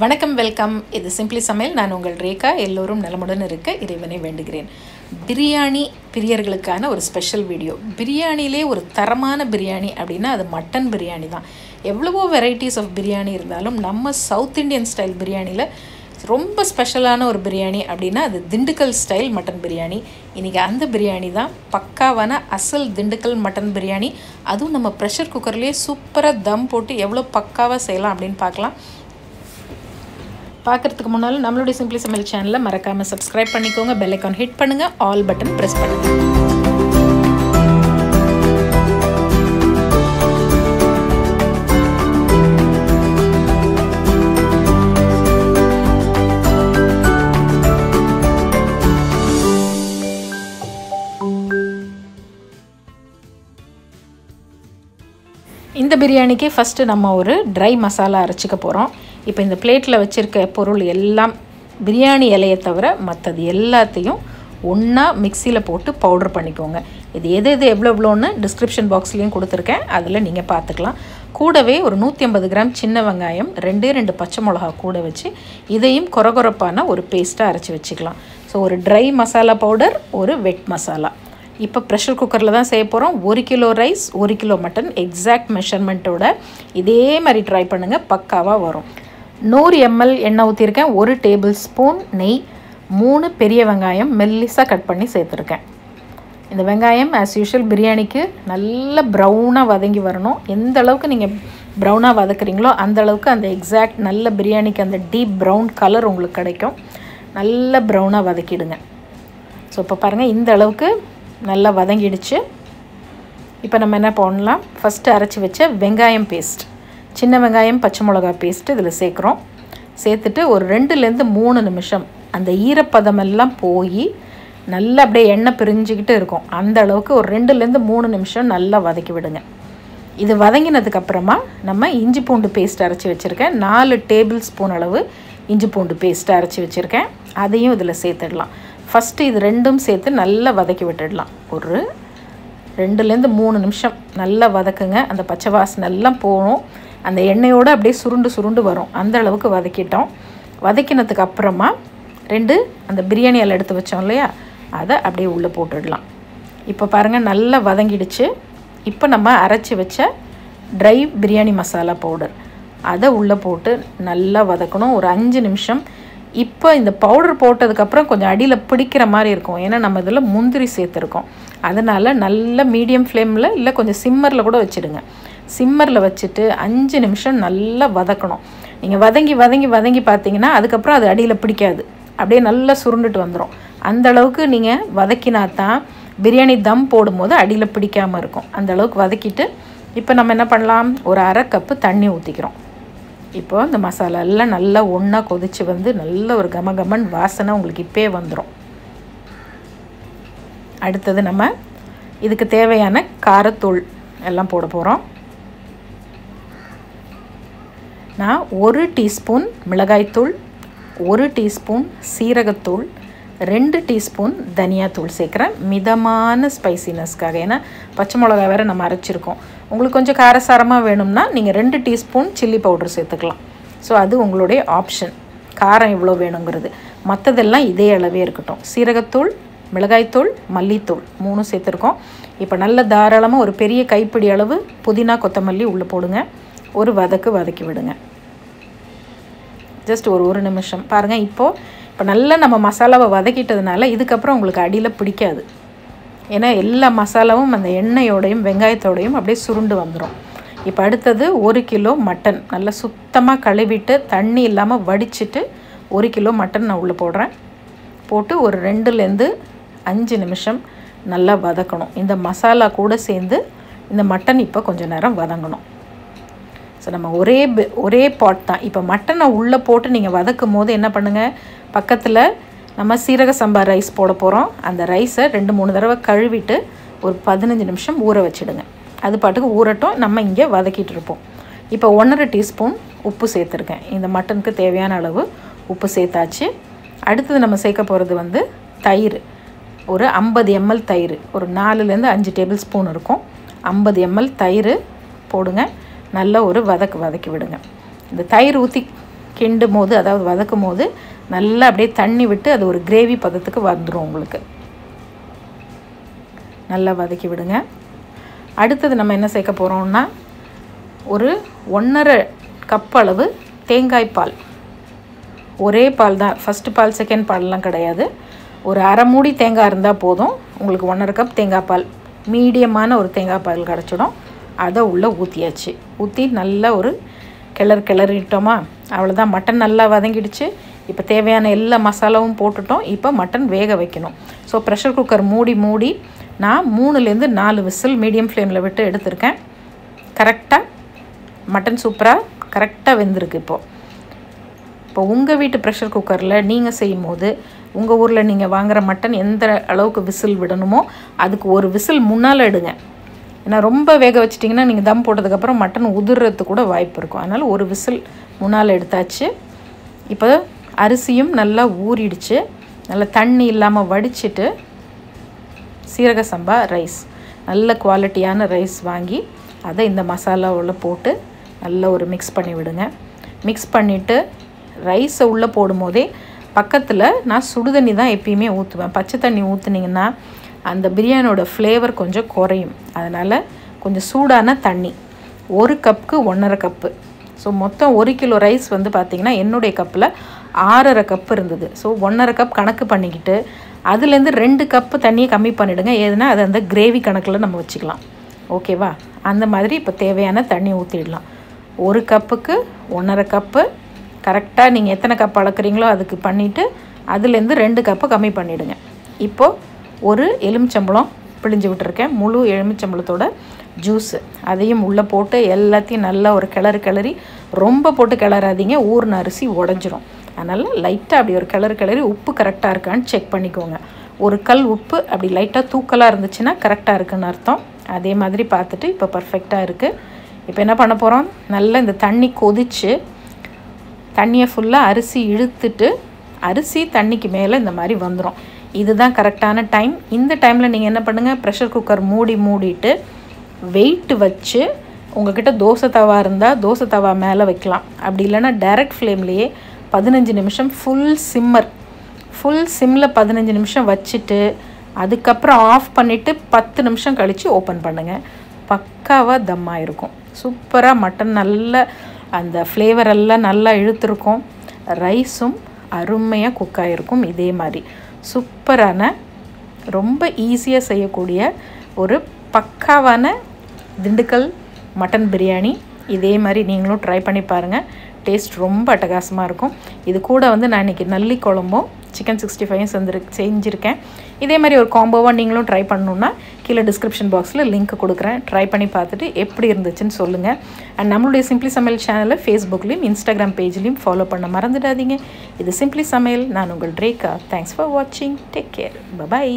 வணக்கம் வெல்கம். இது சிம்பிளி சமையல். நான் உங்கள் ரேகா. எல்லோரும் நலமுடன் இருக்க இறைவனை வேண்டுகிறேன். பிரியாணி பிரியர்களுக்கான ஒரு ஸ்பெஷல் வீடியோ. பிரியாணிலே ஒரு தரமான பிரியாணி அப்படின்னா அது மட்டன் பிரியாணி தான். எவ்வளவோ வெரைட்டிஸ் ஆஃப் பிரியாணி இருந்தாலும் நம்ம சவுத் இண்டியன் ஸ்டைல் பிரியாணியில் ரொம்ப ஸ்பெஷலான ஒரு பிரியாணி அப்படின்னா அது திண்டுக்கல் ஸ்டைல் மட்டன் பிரியாணி. இன்றைக்கி அந்த பிரியாணி தான் பக்காவான அசல் திண்டுக்கல் மட்டன் பிரியாணி. அதுவும் நம்ம ப்ரெஷர் குக்கர்லேயே சூப்பராக தம் போட்டு எவ்வளோ பக்காவாக செய்யலாம் அப்படின்னு பார்க்கலாம். பார்க்குறதுக்கு முன்னால் நம்மளுடைய சிம்பிளி சமையல் சேனலை மறக்காமல் சப்ஸ்கிரைப் பண்ணிக்கோங்க. பெல் ஐக்கான் ஹிட் பண்ணுங்கள். ஆல் பட்டன் ப்ரெஸ் பண்ணுங்கள். இந்த பிரியாணிக்கு ஃபஸ்ட்டு நம்ம ஒரு ட்ரை மசாலா அரைச்சிக்க போகிறோம். இப்போ இந்த பிளேட்டில் வச்சுருக்க பொருள் எல்லாம் பிரியாணி இலையை தவிர மற்றது எல்லாத்தையும் ஒன்றா மிக்சியில் போட்டு பவுடர் பண்ணிக்கோங்க. இது எது எவ்வளோன்னு டிஸ்கிரிப்ஷன் பாக்ஸ்லேயும் கொடுத்துருக்கேன், அதில் நீங்கள் பார்த்துக்கலாம். கூடவே ஒரு 150 கிராம் சின்ன வெங்காயம், 2 பச்சை மிளகா கூட வச்சு இதையும் கொரகொரப்பான ஒரு பேஸ்ட்டாக அரைச்சி வச்சுக்கலாம். ஸோ ஒரு ட்ரை மசாலா பவுடர், ஒரு வெட் மசாலா. இப்போ ப்ரெஷர் குக்கரில் தான் செய்ய போகிறோம். 1 kilo rice, 1 kilo mutton exact மெஷர்மெண்ட்டோட இதே மாதிரி ட்ரை பண்ணுங்கள், பக்காவாக வரும். 100 ml எண்ணெய் ஊற்றிருக்கேன். 1 டேபிள் ஸ்பூன் நெய், 3 பெரிய வெங்காயம் மெல்லிஸாக கட் பண்ணி சேர்த்துருக்கேன். இந்த வெங்காயம் ஆஸ் யூஷுவல் பிரியாணிக்கு நல்ல ப்ரௌனாக வதங்கி வரணும். எந்த அளவுக்கு நீங்கள் ப்ரௌனாக வதக்குறீங்களோ அந்த அளவுக்கு அந்த எக்ஸாக்ட் நல்ல பிரியாணிக்கு அந்த டீப் ப்ரௌன் கலர் உங்களுக்கு கிடைக்கும். நல்ல ப்ரௌனாக வதக்கிடுங்க. ஸோ இப்போ பாருங்கள், இந்த அளவுக்கு நல்லா வதங்கிடுச்சு. இப்போ நம்ம என்ன பண்ணலாம், ஃபஸ்ட்டு அரைச்சி வச்ச வெங்காயம் பேஸ்ட், சின்ன வெங்காயம் பச்சை மிளகா பேஸ்ட்டு இதில் சேர்க்குறோம். சேர்த்துட்டு ஒரு 2-3 நிமிஷம் அந்த ஈரப்பதமெல்லாம் போய் நல்லா அப்படியே எண்ணெய் பிரிஞ்சுக்கிட்டு இருக்கும். அந்த அளவுக்கு ஒரு 2-3 நிமிஷம் நல்லா வதக்கி விடுங்க. இது வதங்கினதுக்கப்புறமா நம்ம இஞ்சி பூண்டு பேஸ்ட் அரைச்சி வச்சுருக்கேன். 4 டேபிள் ஸ்பூன் அளவு இஞ்சி பூண்டு பேஸ்ட்டு அரைச்சி வச்சுருக்கேன். அதையும் இதில் சேர்த்துடலாம். ஃபஸ்ட்டு இது ரெண்டும் சேர்த்து நல்லா வதக்கி விட்டுடலாம். ஒரு 2-3 நிமிஷம் நல்லா வதக்குங்க. அந்த பச்சை வாசனை எல்லாம் போகணும். அந்த எண்ணெயோடு அப்படியே சுருண்டு வரும். அந்த அளவுக்கு வதக்கிட்டோம். வதக்கினதுக்கு அப்புறமா 2 அந்த பிரியாணி இலை எடுத்து வச்சோம் இல்லையா, அதை அப்படியே உள்ளே போட்டுடலாம். இப்போ பாருங்கள், நல்லா வதங்கிடுச்சு. இப்போ நம்ம அரைச்சி வச்ச ட்ரை பிரியாணி மசாலா பவுடர் அதை உள்ளே போட்டு நல்லா வதக்கணும் ஒரு 5 நிமிஷம். இப்போ இந்த பவுடர் போட்டதுக்கப்புறம் கொஞ்சம் அடியில் பிடிக்கிற மாதிரி இருக்கும், ஏன்னா நம்ம இதில் முந்திரி சேர்த்துருக்கோம். அதனால் நல்ல மீடியம் ஃப்ளேமில் இல்லை கொஞ்சம் சிம்மரில் கூட வச்சுடுங்க. சிம்மரில் வச்சுட்டு 5 நிமிஷம் நல்லா வதக்கணும். நீங்கள் வதங்கி பார்த்தீங்கன்னா அதுக்கப்புறம் அது அடியில் பிடிக்காது, அப்படியே நல்லா சுருண்டுட்டு வந்துடும். அந்த அளவுக்கு நீங்கள் வதக்கினா தான் பிரியாணி தம் போடும்போது அடியில் பிடிக்காமல் இருக்கும். அந்த அளவுக்கு வதக்கிட்டு இப்போ நம்ம என்ன பண்ணலாம், ஒரு 1/2 கப்பு தண்ணி ஊற்றிக்கிறோம். இப்போது இந்த மசாலா எல்லாம் நல்லா ஒன்றா கொதித்து வந்து நல்ல ஒரு கமகமன் வாசனை உங்களுக்கு இப்போயே வந்துடும். அடுத்தது நம்ம இதுக்கு தேவையான காரத்தூள் எல்லாம் போட போகிறோம். நான் 1 டீஸ்பூன் மிளகாய்த்தூள், 1 டீஸ்பூன் சீரகத்தூள், 2 டீஸ்பூன் தனியாத்தூள் சேர்க்குறேன். மிதமான ஸ்பைசினஸ்க்காக, ஏன்னா பச்சை மிளகா வேறு நம்ம அரைச்சிருக்கோம். உங்களுக்கு கொஞ்சம் காரசாரமாக வேணும்னா நீங்கள் 2 டீஸ்பூன் சில்லி பவுடர் சேர்த்துக்கலாம். ஸோ அது உங்களுடைய ஆப்ஷன், காரம் எவ்வளோ வேணுங்கிறது. மற்றதெல்லாம் இதே அளவே இருக்கட்டும். சீரகத்தூள், மிளகாய்த்தூள், மல்லித்தூள் 3 சேர்த்துருக்கோம். இப்போ நல்ல தாராளமாக ஒரு பெரிய கைப்பிடி அளவு புதினா கொத்தமல்லி உள்ளே போடுங்க. ஒரு வதக்கி விடுங்க. ஜஸ்ட் ஒரு நிமிஷம் பாருங்கள். இப்போ நல்லா நம்ம மசாலாவை வதக்கிட்டதுனால இதுக்கப்புறம் உங்களுக்கு அடியில் பிடிக்காது, ஏன்னா எல்லா மசாலாவும் அந்த எண்ணெயோடையும் வெங்காயத்தோடையும் அப்படியே சுருண்டு வந்துடும். இப்போ அடுத்தது 1 கிலோ மட்டன் நல்லா சுத்தமாக கழுவிட்டு தண்ணி இல்லாமல் வடிச்சிட்டு 1 கிலோ மட்டன் நான் உள்ளே போடுறேன். போட்டு ஒரு 2-5 நிமிஷம் நல்லா வதக்கணும். இந்த மசாலா கூட சேர்ந்து இந்த மட்டன் இப்போ கொஞ்சம் நேரம் வதங்கணும். ஸோ நம்ம ஒரே பாட் தான். இப்போ மட்டனை உள்ளே போட்டு நீங்கள் வதக்கும் போது என்ன பண்ணுங்கள், பக்கத்தில் நம்ம சீரக சம்பா ரைஸ் போட போகிறோம். அந்த ரைஸை 2-3 தடவை கழுவிட்டு ஒரு 15 நிமிஷம் ஊற வச்சுடுங்க. அது பாட்டுக்கு ஊறட்டும், நம்ம இங்கே வதக்கிட்டு இருப்போம். இப்போ 1.5 டீஸ்பூன் உப்பு சேர்த்துருக்கேன். இந்த மட்டனுக்கு தேவையான அளவு உப்பு சேர்த்தாச்சு. அடுத்தது நம்ம சேர்க்க போகிறது வந்து தயிர். ஒரு 50 ml தயிர், ஒரு 4-5 டேபிள் ஸ்பூன் இருக்கும். 50 ml தயிர் போடுங்க. நல்லா ஒரு வதக்கி விடுங்க. இந்த தயிர் ஊற்றி கிண்டும் போது அதாவது வதக்கும் போது நல்லா அப்படியே தண்ணி விட்டு அது ஒரு கிரேவி பதத்துக்கு வந்துடும் உங்களுக்கு. நல்லா வதக்கி விடுங்க. அடுத்தது நம்ம என்ன சேர்க்க போகிறோம்னா ஒரு 1.5 கப் அளவு தேங்காய் பால். ஒரே பால் தான், ஃபஸ்ட்டு பால் செகண்ட் பால்லாம் கிடையாது. ஒரு அரை மூடி தேங்காய் இருந்தால் போதும். உங்களுக்கு 1.5 கப் தேங்காய் பால், மீடியமான ஒரு தேங்காய் பால் கிடச்சிடும். அதை உள்ளே ஊற்றியாச்சு. ஊற்றி நல்லா ஒரு கிளறிட்டோமா, அவ்வளோதான். மட்டன் நல்லா வதங்கிடுச்சு. இப்போ தேவையான எல்லா மசாலாவும் போட்டுட்டோம். இப்போ மட்டன் வேக வைக்கணும். ஸோ ப்ரெஷர் குக்கர் மூடி நான் 3லேருந்து 4 விசில் மீடியம் ஃப்ளேமில் விட்டு எடுத்திருக்கேன். கரெக்டாக மட்டன் சூப்பராக கரெக்டாக வெந்திருக்கு. இப்போ உங்கள் வீட்டு ப்ரெஷர் குக்கரில் நீங்கள் செய்யும் போது உங்கள் ஊரில் நீங்கள் வாங்குகிற மட்டன் எந்த அளவுக்கு விசில் விடணுமோ அதுக்கு ஒரு விசில் முன்னால் எடுங்க. ஏன்னா ரொம்ப வேக வச்சிட்டிங்கன்னா நீங்கள் தம் போட்டதுக்கப்புறம் மட்டன் உதிர்றதுக்கு கூட வாய்ப்பு இருக்கும். அதனால் ஒரு விசில் முன்னால் எடுத்தாச்சு. இப்போ அரிசியும் நல்லா ஊறிடுச்சு. நல்லா தண்ணி இல்லாமல் வடிச்சிட்டு சீரக சம்பா ரைஸ், நல்ல குவாலிட்டியான ரைஸ் வாங்கி அதை இந்த மசாலாவில் போட்டு நல்லா ஒரு மிக்ஸ் பண்ணி விடுங்க. மிக்ஸ் பண்ணிவிட்டு ரைஸை உள்ளே போடும்போதே பக்கத்தில் நான் சுடுதண்ணி தான் எப்பயுமே ஊற்றுவேன். பச்சை தண்ணி ஊற்றுனீங்கன்னா அந்த பிரியாணியோட ஃப்ளேவர் கொஞ்சம் குறையும். அதனால் கொஞ்சம் சூடான தண்ணி, 1 கப்புக்கு 1.5 கப்பு. ஸோ மொத்தம் 1 கிலோ ரைஸ் வந்து பார்த்திங்கன்னா என்னுடைய கப்பில் 6.5 கப்பு இருந்தது. ஸோ 1.5 கப் கணக்கு பண்ணிக்கிட்டு அதுலேருந்து 2 கப்பு தண்ணியை கம்மி பண்ணிவிடுங்க. ஏதுனா அது அந்த கிரேவி கணக்கில் நம்ம வச்சுக்கலாம். ஓகேவா? அந்த மாதிரி இப்போ தேவையான தண்ணி ஊற்றிடலாம். 1 கப்புக்கு 1.5 கப்பு கரெக்டாக நீங்கள் எத்தனை கப் அளக்குறீங்களோ அதுக்கு பண்ணிவிட்டு அதுலேருந்து 2 கப்பு கம்மி பண்ணிவிடுங்க. இப்போது ஒரு எலுமிச்சம்பழம் பிழிஞ்சு விட்டுருக்கேன், முழு எலுமிச்சம்பழத்தோட ஜூஸு. அதையும் உள்ளே போட்டு எல்லாத்தையும் நல்லா ஒரு கிளறி, ரொம்ப போட்டு கிளறாதீங்க, ஊறின அரிசி உடஞ்சிரும். அதனால் லைட்டாக அப்படி ஒரு கிளறி உப்பு கரெக்டாக இருக்கான்னு செக் பண்ணிக்கோங்க. ஒரு கல் உப்பு அப்படி லைட்டாக தூக்கலாக இருந்துச்சுன்னா கரெக்டாக இருக்குதுன்னு அர்த்தம். அதே மாதிரி பார்த்துட்டு இப்போ பர்ஃபெக்டாக இருக்குது. இப்போ என்ன பண்ண போகிறோம், நல்லா இந்த தண்ணி கொதித்து தண்ணியை ஃபுல்லாக அரிசி இழுத்துட்டு அரிசி தண்ணிக்கு மேலே இந்த மாதிரி வந்துடும். இதுதான் கரெக்டான டைம். இந்த டைமில் நீங்கள் என்ன பண்ணுங்கள், ப்ரெஷர் குக்கர் மூடிட்டு வெயிட் வச்சு, உங்கள்கிட்ட தோசை தவா இருந்தால் தோசை தவா மேலே வைக்கலாம். அப்படி இல்லைன்னா டைரக்ட் ஃப்ளேம்லேயே 15 நிமிஷம் ஃபுல் சிம்மில் 15 நிமிஷம் வச்சுட்டு அதுக்கப்புறம் ஆஃப் பண்ணிவிட்டு 10 நிமிஷம் கழித்து ஓப்பன் பண்ணுங்கள். பக்காவாக தம்மாக இருக்கும். சூப்பராக மட்டன் நல்ல அந்த ஃப்ளேவர் எல்லாம் நல்லா இழுத்துருக்கும். ரைஸும் அருமையாக குக் ஆகிருக்கும். இதே மாதிரி சூப்பரான ரொம்ப ஈஸியாக செய்யக்கூடிய ஒரு பக்காவான திண்டுக்கல் மட்டன் பிரியாணி. இதே மாதிரி நீங்களும் ட்ரை பண்ணி பாருங்கள். டேஸ்ட் ரொம்ப அட்டகாசமாக இருக்கும். இது கூட வந்து நான் இன்றைக்கி நல்லி குழம்பும் சிக்கன் 65 செஞ்சுருக்கேன். இதே மாதிரி ஒரு காம்போவாக நீங்களும் ட்ரை பண்ணணுன்னா கீழே டிஸ்கிரிப்ஷன் பாக்ஸில் லிங்க் கொடுக்குறேன். ட்ரை பண்ணி பார்த்துட்டு எப்படி இருந்துச்சுன்னு சொல்லுங்கள். அண்ட் நம்மளுடைய சிம்பிளி சமையல் சேனலை ஃபேஸ்புக்லேயும் இன்ஸ்டாகிராம் பேஜ்லேயும் ஃபாலோ பண்ண மறந்துடாதீங்க. இது சிம்பிளி சமையல். நான் உங்கள் ரேகா. தேங்க்ஸ் ஃபார் வாட்சிங். Take care. பை.